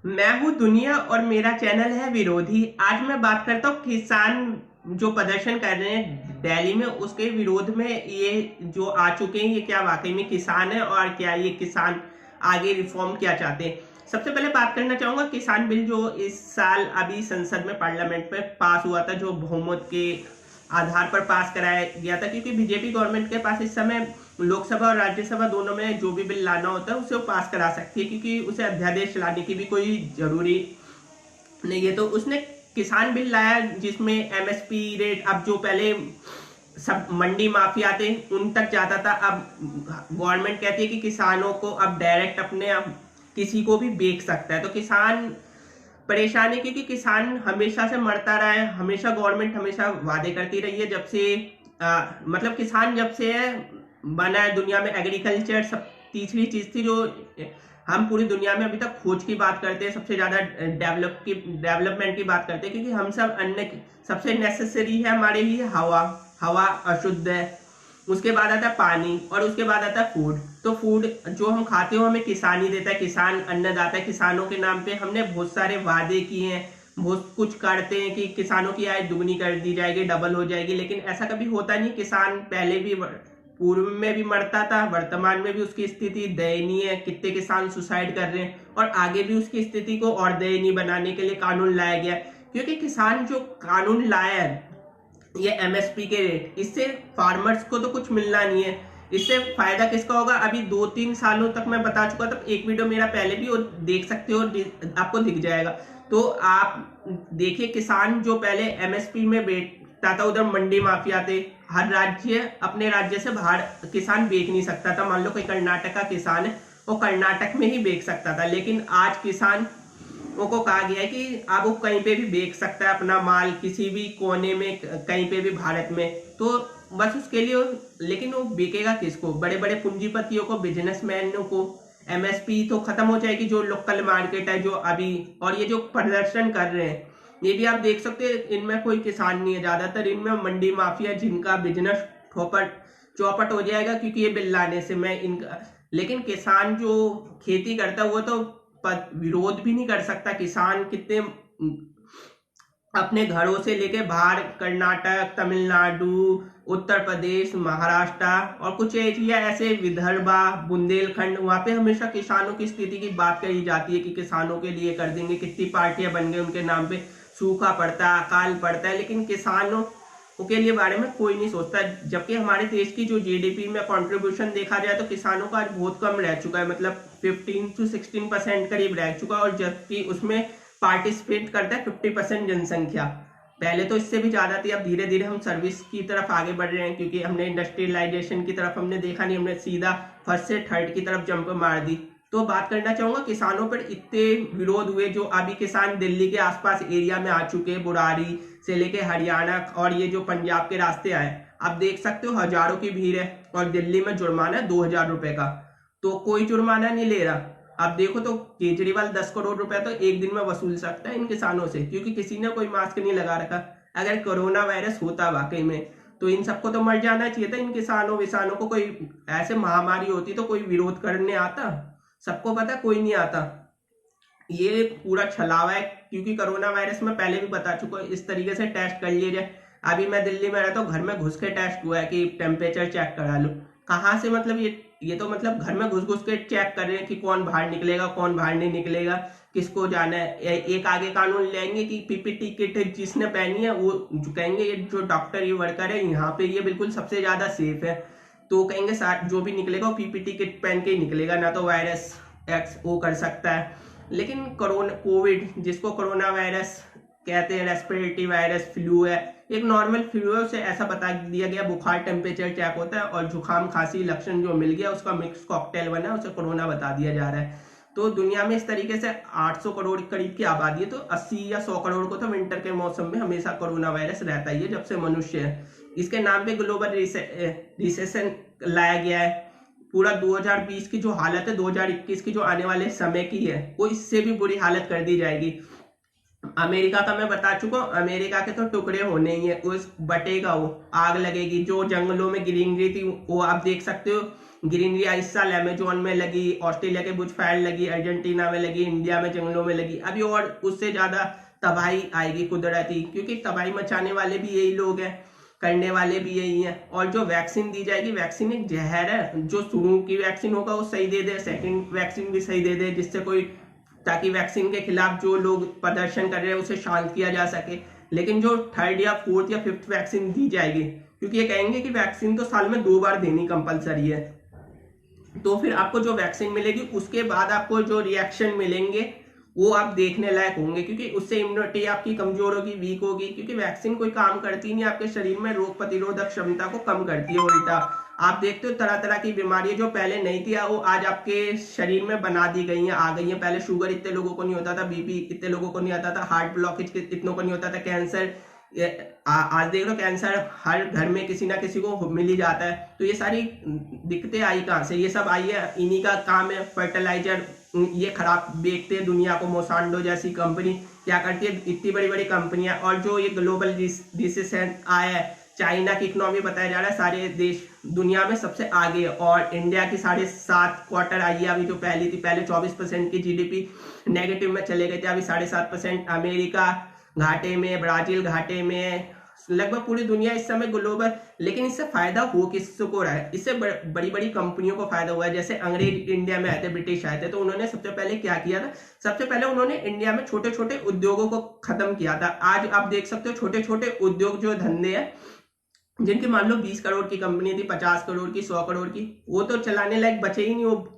मैं हूँ दुनिया और मेरा चैनल है विरोधी। आज मैं बात करता हूँ किसान जो प्रदर्शन कर रहे हैं दिल्ली में, उसके विरोध में। ये जो आ चुके हैं, ये क्या वाकई में किसान है और क्या ये किसान आगे रिफॉर्म क्या चाहते हैं। सबसे पहले बात करना चाहूंगा किसान बिल जो इस साल अभी संसद में पार्लियामेंट में पास हुआ था, जो बहुमत के आधार पर पास कराया गया था, क्योंकि बीजेपी गवर्नमेंट के पास इस समय लोकसभा और राज्यसभा दोनों में जो भी बिल लाना होता है उसे वो पास करा सकती है, क्योंकि उसे अध्यादेश लाने की भी कोई जरूरी नहीं है। तो उसने किसान बिल लाया जिसमें एमएसपी रेट, अब जो पहले सब मंडी माफिया थे उन तक जाता था, अब गवर्नमेंट कहती है कि किसानों को अब डायरेक्ट अपने अब किसी को भी बेच सकता है। तो किसान परेशान है, क्योंकि किसान हमेशा से मरता रहा है, हमेशा गवर्नमेंट हमेशा वादे करती रही है। जब से मतलब किसान जब से है बना है दुनिया में, एग्रीकल्चर सब तीसरी चीज थी जो हम पूरी दुनिया में अभी तक खोज की बात करते हैं, सबसे ज्यादा डेवलपमेंट की बात करते हैं, क्योंकि हम सब अन्य सबसे नेसेसरी है हमारे लिए हवा। हवा अशुद्ध है, उसके बाद आता है पानी और उसके बाद आता है फूड। तो फूड जो हम खाते हो हमें किसान ही देता है, किसान अन्नदाता है। किसानों के नाम पे हमने बहुत सारे वादे किए हैं, बहुत कुछ करते हैं कि किसानों की आय दुगनी कर दी जाएगी, डबल हो जाएगी, लेकिन ऐसा कभी होता नहीं। किसान पहले भी पूर्व में भी मरता था, वर्तमान में भी उसकी स्थिति दयनीय है, कितने किसान सुसाइड कर रहे हैं, और आगे भी उसकी स्थिति को और दयनीय बनाने के लिए कानून लाया गया। क्योंकि किसान जो कानून लाया है, ये एमएसपी के रेट, इससे फार्मर्स को तो कुछ मिलना नहीं है। इससे फायदा किसका होगा? अभी 2-3 सालों तक मैं बता चुका था, एक वीडियो मेरा पहले भी और देख सकते हो, आपको दिख जाएगा। तो आप देखिए, किसान जो पहले एमएसपी में बेचता था, उधर मंडी माफिया थे, हर राज्य अपने राज्य से बाहर किसान बेच नहीं सकता था। मान लो कोई कर्नाटक का किसान है, वो कर्नाटक में ही बेच सकता था, लेकिन आज किसान को कहा गया है कि अब वो कहीं पे भी बेच सकता है अपना माल, किसी भी कोने में, कहीं पे भी भारत में। तो बस उसके लिए लेकिन वो बेचेगा किसको? बड़े बड़े पूंजीपतियों को, बिजनेसमैनों को। एमएसपी तो खत्म हो जाएगी जो लोकल मार्केट है जो अभी। और ये जो प्रदर्शन कर रहे हैं, ये भी आप देख सकते हैं, इनमें कोई किसान नहीं है, ज्यादातर इनमें मंडी माफिया, जिनका बिजनेस ठोपट चौपट हो जाएगा क्योंकि ये बिल लाने से। मैं इनका लेकिन किसान जो खेती करता है वो तो विरोध भी नहीं कर सकता। किसान कितने अपने घरों से लेके बाहर, कर्नाटक, तमिलनाडु, उत्तर प्रदेश, महाराष्ट्र और कुछ एरिया ऐसे, विदर्भा, बुंदेलखंड, वहां पे हमेशा किसानों की स्थिति की बात कही जाती है कि किसानों के लिए कर देंगे, कितनी पार्टियां बन गई उनके नाम पे। सूखा पड़ता है, अकाल पड़ता है, लेकिन किसानों के लिए बारे में कोई नहीं सोचता। जबकि हमारे देश की जो जीडीपी में कंट्रीब्यूशन देखा जाए तो किसानों का आज बहुत कम रह चुका है, मतलब 15 से 16% करीब रह चुका है, और जबकि उसमें पार्टिसिपेट करता है 50% जनसंख्या। पहले तो इससे भी ज्यादा थी। अब धीरे धीरे हम सर्विस की तरफ आगे बढ़ रहे हैं, क्योंकि हमने इंडस्ट्रियलाइजेशन की तरफ हमने देखा नहीं, हमने सीधा फर्स्ट से थर्ड की तरफ जंप मार दी। तो बात करना चाहूंगा, किसानों पर इतने विरोध हुए, जो अभी किसान दिल्ली के आसपास एरिया में आ चुके हैं, बुरारी से लेके हरियाणा और ये जो पंजाब के रास्ते आए, आप देख सकते हो हजारों की भीड़ है। और दिल्ली में जुर्माना है 2,000 रुपए का, तो कोई जुर्माना नहीं ले रहा। आप देखो तो केजरीवाल 10 करोड़ रुपए तो एक दिन में वसूल सकता है इन किसानों से, क्योंकि किसी ने कोई मास्क नहीं लगा रखा। अगर कोरोना वायरस होता वाकई में, तो इन सबको तो मर जाना चाहिए था। इन किसानों विसानों को, कोई ऐसे महामारी होती तो कोई विरोध करने आता? सबको पता कोई नहीं आता। ये पूरा छलावा है, क्योंकि कोरोना वायरस में पहले भी बता चुका हूं, इस तरीके से टेस्ट कर लिए जाए। अभी मैं दिल्ली में रहता हूँ, घर में घुस के टेस्ट हुआ है कि टेम्परेचर चेक करा लो। कहाँ से? मतलब ये तो मतलब घर में घुस घुस के चेक कर रहे हैं कि कौन बाहर निकलेगा, कौन बाहर नहीं निकलेगा, किसको जाना है। एक आगे कानून लेंगे कि पीपीटी किट जिसने पहनी है वो कहेंगे ये जो डॉक्टर, ये वर्कर है यहाँ पे, ये बिल्कुल सबसे ज्यादा सेफ है। तो कहेंगे जो भी निकलेगा वो पीपीटी किट पहन के ही निकलेगा, ना तो वायरस एक्स वो कर सकता है। लेकिन कोविड, जिसको कोरोना वायरस कहते हैं, रेस्पिरेटरी वायरस फ्लू है, एक नॉर्मल फ्लू है, उसे ऐसा बता दिया गया, बुखार टेम्परेचर चेक होता है और जुकाम खांसी लक्षण जो मिल गया उसका मिक्स कॉकटेल बना, उसे कोरोना बता दिया जा रहा है। तो दुनिया में इस तरीके से 800 करोड़ करीब की आबादी है, तो 80 या 100 करोड़ को तो विंटर के मौसम में हमेशा कोरोना वायरस रहता ही है, जब से मनुष्य है। इसके नाम पे ग्लोबल रिसेशन लाया गया है। पूरा 2020 की जो हालत है, 2021 की जो आने वाले समय की है, वो इससे भी बुरी हालत कर दी जाएगी। अमेरिका का मैं बता चुका हूँ, अमेरिका के तो टुकड़े होने ही है, उस बटेगा, वो आग लगेगी। जो जंगलों में ग्रीनरी थी वो आप देख सकते हो, ग्रीनरी इस साल अमेजोन में लगी, ऑस्ट्रेलिया के बुश फायर लगी, अर्जेंटीना में लगी, इंडिया में जंगलों में लगी। अभी और उससे ज्यादा तबाही आएगी कुदरती, क्योंकि तबाही मचाने वाले भी यही लोग हैं, करने वाले भी यही हैं। और जो वैक्सीन दी जाएगी, वैक्सीन एक जहर है। जो शुरू की वैक्सीन होगा वो सही दे दे, सेकंड वैक्सीन भी सही दे दे, जिससे कोई, ताकि वैक्सीन के खिलाफ जो लोग प्रदर्शन कर रहे हैं उसे शांत किया जा सके। लेकिन जो थर्ड या फोर्थ या फिफ्थ वैक्सीन दी जाएगी, क्योंकि ये कहेंगे कि वैक्सीन तो साल में 2 बार देनी कंपलसरी है, तो फिर आपको जो वैक्सीन मिलेगी उसके बाद आपको जो रिएक्शन मिलेंगे वो आप देखने लायक होंगे, क्योंकि उससे इम्यूनिटी आपकी कमजोर होगी, वीक होगी। क्योंकि वैक्सीन कोई काम करती नहीं, आपके शरीर में रोग प्रतिरोधक क्षमता को कम करती है। उल्टा आप देखते हो तरह तरह की बीमारियां जो पहले नहीं थी वो आज आपके शरीर में बना दी गई हैं, आ गई हैं। पहले शुगर इतने लोगों को नहीं होता था, बीपी इतने लोगों को नहीं आता था, हार्ट ब्लॉकेज इतनों को नहीं होता था, कैंसर आज देख लो कैंसर हर घर में किसी ना किसी को मिल ही जाता है। तो ये सारी दिक्कतें आई कहाँ से? ये सब आई है, इन्हीं का काम है। फर्टिलाइजर ये खराब बेचते हैं दुनिया को। मोसांडो जैसी कंपनी क्या करती है, इतनी बड़ी बड़ी कंपनियां। और जो ये ग्लोबल डिसीजन आया है, चाइना की इकोनॉमी बताया जा रहा है सारे देश दुनिया में सबसे आगे है, और इंडिया की 7.5 क्वार्टर आई है अभी, जो पहली थी। पहले 24% की जीडीपी नेगेटिव में चले गए थे, अभी 7.5%। अमेरिका घाटे में, ब्राजील घाटे में, लगभग पूरी दुनिया इस समय ग्लोबल। लेकिन इससे फायदा हो किसको रहा है? इससे बड़ी बड़ी कंपनियों को फायदा हुआ है। जैसे अंग्रेज इंडिया में आए थे, ब्रिटिश आए थे, तो उन्होंने सबसे पहले क्या किया था? सबसे पहले उन्होंने इंडिया में छोटे छोटे उद्योगों को खत्म किया था। आज आप देख सकते हो छोटे छोटे उद्योग जो धंधे हैं, जिनकी मान लो 20 करोड़ की कंपनी थी, 50 करोड़ की, 100 करोड़ की, वो तो चलाने लायक बचे ही नहीं। वो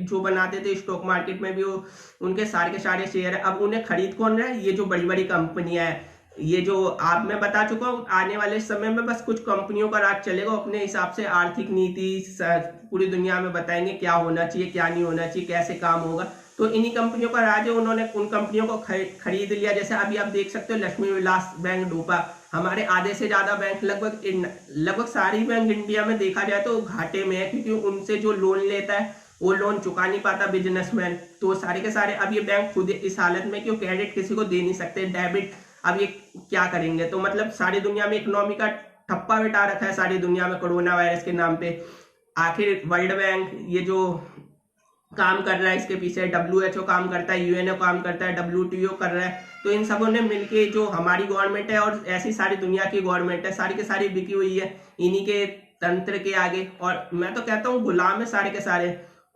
जो बनाते थे स्टॉक मार्केट में भी वो उनके सारे के सारे शेयर है। अब उन्हें खरीद कौन रहा है? ये जो बड़ी बड़ी कंपनियां हैं। ये जो आप मैं बता चुका हूँ, आने वाले समय में बस कुछ कंपनियों का राज चलेगा। अपने हिसाब से आर्थिक नीति पूरी दुनिया में बताएंगे क्या होना चाहिए, क्या नहीं होना चाहिए, कैसे काम होगा। तो इन्हीं कंपनियों का राज है। उन्होंने उन कंपनियों को खरीद लिया। जैसे अभी आप देख सकते हो लक्ष्मी विलास बैंक डूबा। हमारे आधे से ज्यादा बैंक, लगभग सारी बैंक इंडिया में देखा जाए तो घाटे में है, क्योंकि उनसे जो लोन लेता है वो लोन चुका नहीं पाता बिजनेसमैन। तो सारे के सारे अब ये बैंक खुद इस हालत में कि क्रेडिट किसी को दे नहीं सकते, डेबिट। अब ये क्या करेंगे? तो मतलब सारी दुनिया में इकोनॉमी का ठप्पा बिठा रखा है, सारी दुनिया में कोरोना वायरस के नाम पे। आखिर वर्ल्ड बैंक ये जो काम कर रहा है, इसके पीछे WHO काम करता है, UNO काम करता है, WTO कर रहा है। तो इन सबों ने मिलके, जो हमारी गवर्नमेंट है और ऐसी सारी दुनिया की गवर्नमेंट है, सारी के सारी बिकी हुई है इन्हीं के तंत्र के आगे। और मैं तो कहता हूँ गुलाम है सारे के सारे।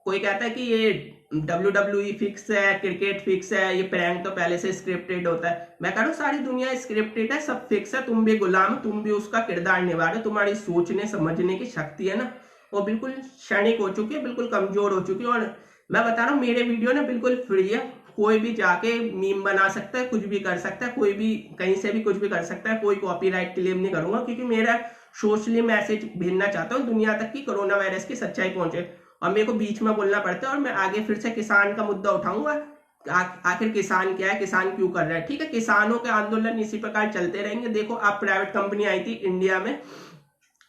कोई कहता है कि ये WWE फिक्स है, क्रिकेट फिक्स है, ये प्रैंक तो पहले से स्क्रिप्टेड होता है। मैं कह रहा हूँ सारी दुनिया स्क्रिप्टेड है, सब फिक्स है। तुम भी गुलाम, तुम भी उसका किरदार निभा रहे हो। तुम्हारी सोचने समझने की शक्ति है ना, वो बिल्कुल क्षणिक हो चुकी है, बिल्कुल कमजोर हो चुकी है। और मैं बता रहा हूँ मेरे वीडियो ना बिल्कुल फ्री है, कोई भी जाके मीम बना सकता है, कुछ भी कर सकता है, कोई भी कहीं से भी कुछ भी कर सकता है। कोई कॉपीराइट क्लेम नहीं करूंगा, क्योंकि मेरा सोशली मैसेज भेजना चाहता हूँ दुनिया तक की कोरोना वायरस की सच्चाई पहुंचे। और मेरे को बीच में बोलना पड़ता है, और मैं आगे फिर से किसान का मुद्दा उठाऊंगा। आखिर किसान क्या है, किसान क्यों कर रहा है? ठीक है, किसानों के आंदोलन इसी प्रकार चलते रहेंगे। देखो आप, प्राइवेट कंपनी आई थी इंडिया में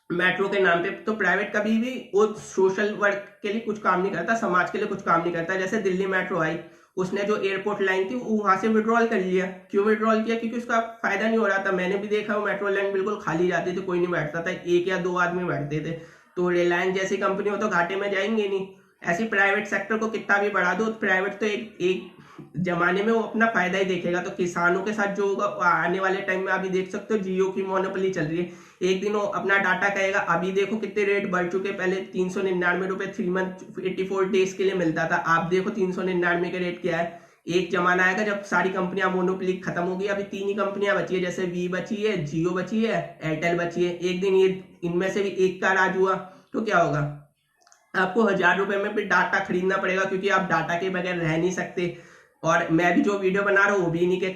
मेट्रो के नाम पे, तो प्राइवेट कभी भी वो सोशल वर्क के लिए कुछ काम नहीं करता, समाज के लिए कुछ काम नहीं करता। जैसे दिल्ली मेट्रो आई, उसने जो एयरपोर्ट लाइन थी वहां से विड्रॉल कर लिया। क्यों विड्रॉल किया? क्योंकि उसका फायदा नहीं हो रहा था। मैंने भी देखा वो मेट्रो लाइन बिल्कुल खाली जाती थी, कोई नहीं बैठता था, 1 या 2 आदमी बैठते थे। तो रिलायंस जैसी कंपनी हो तो घाटे में जाएंगे नहीं। ऐसी प्राइवेट सेक्टर को कितना भी बढ़ा दो, प्राइवेट तो एक जमाने में वो अपना फायदा ही देखेगा। तो किसानों के साथ जो होगा आने वाले टाइम में, अभी देख सकते हो जियो की मोनोपोली चल रही है, एक दिन वो अपना डाटा कहेगा। अभी देखो कितने रेट बढ़ चुके। पहले 399 रुपए 3 मंथ 84 डेज के लिए मिलता था, आप देखो 399 के रेट क्या है। एक जमाना आएगा जब सारी कंपनियां मोनोपोली खत्म होगी। अभी 3 ही कंपनियां बची है, जैसे वी बची है, जियो बची है, एयरटेल बची है। एक दिन ये इनमें से भी एक का राज हुआ तो क्या होगा? आपको 1000 रुपए में भी डाटा खरीदना पड़ेगा, क्योंकि आप डाटा के बगैर रह नहीं सकते। और मैं भी जो वीडियो बना रहा हूँ वो भी इन्हीं के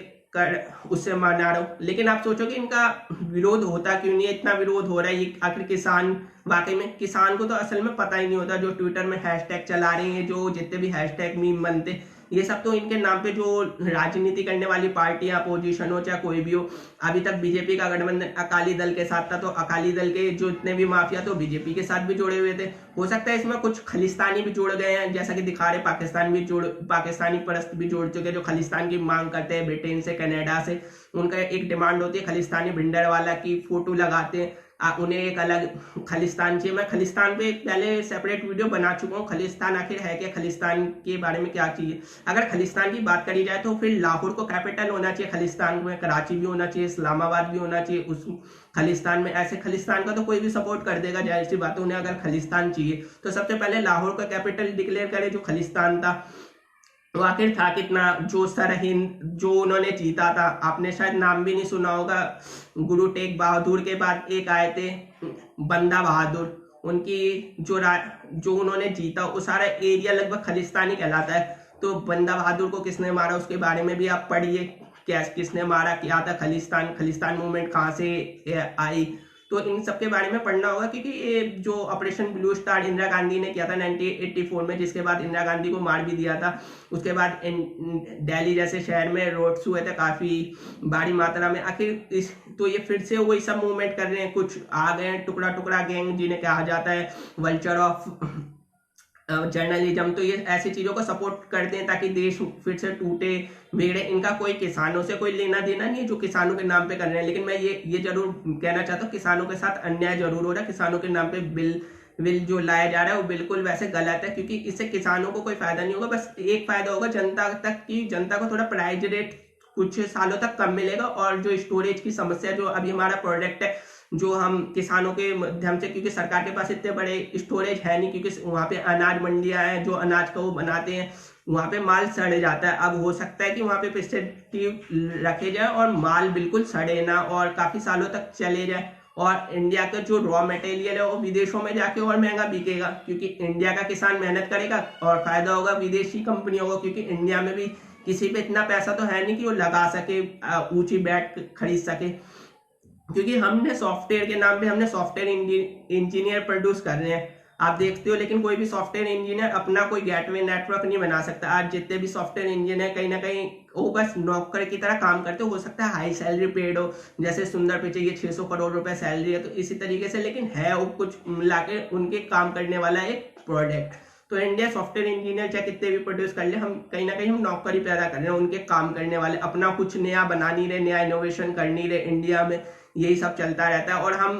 उससे बना रहा हूँ। लेकिन आप सोचोगे इनका विरोध होता क्यों नहीं है? इतना विरोध हो रहा है, ये आखिर किसान, वाकई में किसान को तो असल में पता ही नहीं होता। जो ट्विटर में हैशटैग चला रहे हैं, जो जितने भी हैशटैग मीम बनते, ये सब तो इनके नाम पे जो राजनीति करने वाली पार्टियां, अपोजिशन हो चाहे कोई भी हो। अभी तक बीजेपी का गठबंधन अकाली दल के साथ था, तो अकाली दल के जो इतने भी माफिया तो बीजेपी के साथ भी जुड़े हुए थे। हो सकता है इसमें कुछ खलिस्तानी भी जुड़ गए हैं, जैसा कि दिखा रहे पाकिस्तानी परस्त भी जुड़ चुके हैं, जो खलिस्तान की मांग करते हैं ब्रिटेन से, कनाडा से। उनका एक डिमांड होती है खलिस्तानी भिंडर वाला की फोटो लगाते हैं। उन्हें एक अलग खलिस्तान चाहिए। मैं खलिस्तान पे पहले सेपरेट वीडियो बना चुका हूँ, खलिस्तान आखिर है क्या, खलिस्तान के बारे में क्या चाहिए। अगर खलिस्तान की बात करी जाए तो फिर लाहौर को कैपिटल होना चाहिए खलिस्तान में, कराची भी होना चाहिए, इस्लामाबाद भी होना चाहिए उस खलिस्तान में। ऐसे खलिस्तान का तो कोई भी सपोर्ट कर देगा, जाहिर सी बात है। उन्हें अगर खलिस्तान चाहिए तो सबसे पहले लाहौर का कैपिटल डिक्लेयर करे, जो खलिस्तान था। तो आखिर था कितना, जो सरहिंद जो उन्होंने जीता था, आपने शायद नाम भी नहीं सुना होगा, गुरु तेग बहादुर के बाद एक आए थे बंदा बहादुर, उनकी जो उन्होंने जीता वो सारा एरिया लगभग खलिस्तानी कहलाता है। तो बंदा बहादुर को किसने मारा उसके बारे में भी आप पढ़िए, किसने मारा, क्या था खलिस्तान मूवमेंट कहाँ से आई। तो इन सब के बारे में पढ़ना होगा, क्योंकि ये जो operation blue star Indira Gandhi ने किया था 1984 में, जिसके बाद इंदिरा गांधी को मार भी दिया था। उसके बाद दिल्ली जैसे शहर में रोड्स हुए थे काफी बड़ी मात्रा में। आखिर तो ये फिर से वही सब मूवमेंट कर रहे हैं, कुछ आ गए टुकड़ा टुकड़ा गैंग जिन्हें कहा जाता है वल्चर ऑफ जर्नलिज्म। तो ये ऐसी चीजों को सपोर्ट करते हैं ताकि देश फिर से टूटे बिगड़े। इनका कोई किसानों से कोई लेना देना नहीं है जो किसानों के नाम पे कर रहे हैं। लेकिन मैं ये जरूर कहना चाहता हूँ, किसानों के साथ अन्याय जरूर हो रहा है। किसानों के नाम पे बिल जो लाया जा रहा है वो बिल्कुल वैसे गलत है, क्योंकि इससे किसानों को कोई फायदा नहीं होगा। बस एक फायदा होगा जनता तक की, जनता को थोड़ा प्राइस रेट कुछ सालों तक कम मिलेगा। और जो स्टोरेज की समस्या, जो अभी हमारा प्रोडक्ट है जो हम किसानों के माध्यम से, क्योंकि सरकार के पास इतने बड़े स्टोरेज है नहीं, क्योंकि वहां पे अनाज मंडियां हैं जो अनाज का वो बनाते हैं, वहां पे माल सड़ जाता है। अब हो सकता है कि वहां पे प्रिजर्वेटिव रखे जाए और माल बिल्कुल सड़े ना और काफी सालों तक चले जाए, और इंडिया का जो रॉ मटेरियल है वो विदेशों में जाके और महंगा बिकेगा, क्योंकि इंडिया का किसान मेहनत करेगा और फायदा होगा विदेशी कंपनियों को, क्योंकि इंडिया में भी किसी पे इतना पैसा तो है नहीं कि वो लगा सके, ऊंची बैट खरीद सके। क्योंकि हमने सॉफ्टवेयर के नाम पे हमने सॉफ्टवेयर इंजीनियर प्रोड्यूस कर रहे हैं, आप देखते हो। लेकिन कोई भी सॉफ्टवेयर इंजीनियर अपना कोई गेटवे नेटवर्क नहीं बना सकता। आज जितने भी सॉफ्टवेयर इंजीनियर कहीं ना कहीं वो बस नौकर की तरह काम करते हो सकता है हाई सैलरी पेड हो, जैसे सुंदर पिचई ये 600 करोड़ रुपए सैलरी है, तो इसी तरीके से। लेकिन है वो कुछ मिला के उनके काम करने वाला एक प्रोडक्ट। तो इंडिया सॉफ्टवेयर इंजीनियर चाहे कितने भी प्रोड्यूस कर ले, हम कहीं ना कहीं हम नौकरी पैदा कर रहे हैं, उनके काम करने वाले। अपना कुछ नया बना नहीं रहे, नया इनोवेशन कर नहीं रहे इंडिया में, यही सब चलता रहता है। और हम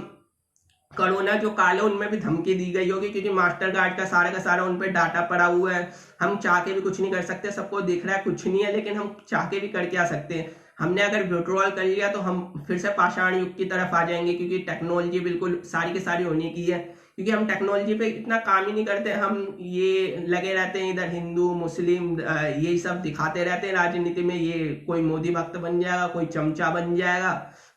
कोरोना जो काल है उनमें भी धमकी दी गई होगी, क्योंकि मास्टर कार्ड का सारा उन पर डाटा पड़ा हुआ है। हम चाह के भी कुछ नहीं कर सकते, सबको दिख रहा है कुछ नहीं है, लेकिन हम चाह के भी करके आ सकते हैं। हमने अगर विड्रॉल कर लिया तो हम फिर से पाषाण युग की तरफ आ जाएंगे, क्योंकि टेक्नोलॉजी बिल्कुल सारी की सारी होने की है। क्योंकि हम टेक्नोलॉजी पे इतना काम ही नहीं करते, हम ये लगे रहते हैं इधर हिंदू मुस्लिम यही सब दिखाते रहते हैं राजनीति में, ये कोई मोदी भक्त बन जाएगा, कोई चमचा बन जाएगा,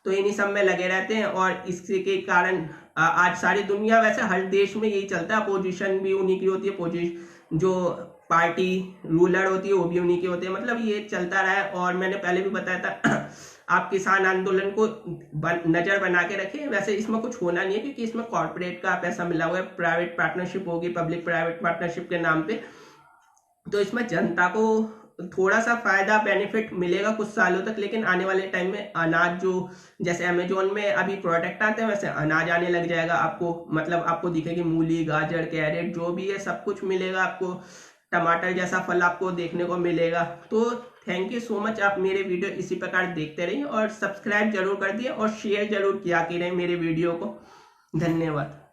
तो इन्हीं सब में लगे रहते हैं। और इसके कारण आज सारी दुनिया, वैसे हर देश में यही चलता है, अपोजिशन भी उन्हीं की होती है, पोजिशन जो पार्टी रूलर होती है वो भी उन्हीं के होते हैं, मतलब ये चलता रहा है। और मैंने पहले भी बताया था आप किसान आंदोलन को नजर बना के रखें। वैसे इसमें कुछ होना नहीं है, क्योंकि इसमें कॉर्पोरेट का पैसा मिला हुआ है, प्राइवेट पार्टनरशिप होगी, पब्लिक प्राइवेट पार्टनरशिप के नाम पे। तो इसमें जनता को थोड़ा सा फायदा बेनिफिट मिलेगा कुछ सालों तक, लेकिन आने वाले टाइम में अनाज जो जैसे अमेजोन में अभी प्रोडक्ट आते हैं वैसे अनाज आने लग जाएगा आपको, मतलब आपको दिखेगी मूली गाजर कैरेट जो भी है सब कुछ मिलेगा आपको, टमाटर जैसा फल आपको देखने को मिलेगा। तो थैंक यू सो मच, आप मेरे वीडियो इसी प्रकार देखते रहिए और सब्सक्राइब जरूर कर दिए और शेयर जरूर किया करें मेरे वीडियो को। धन्यवाद।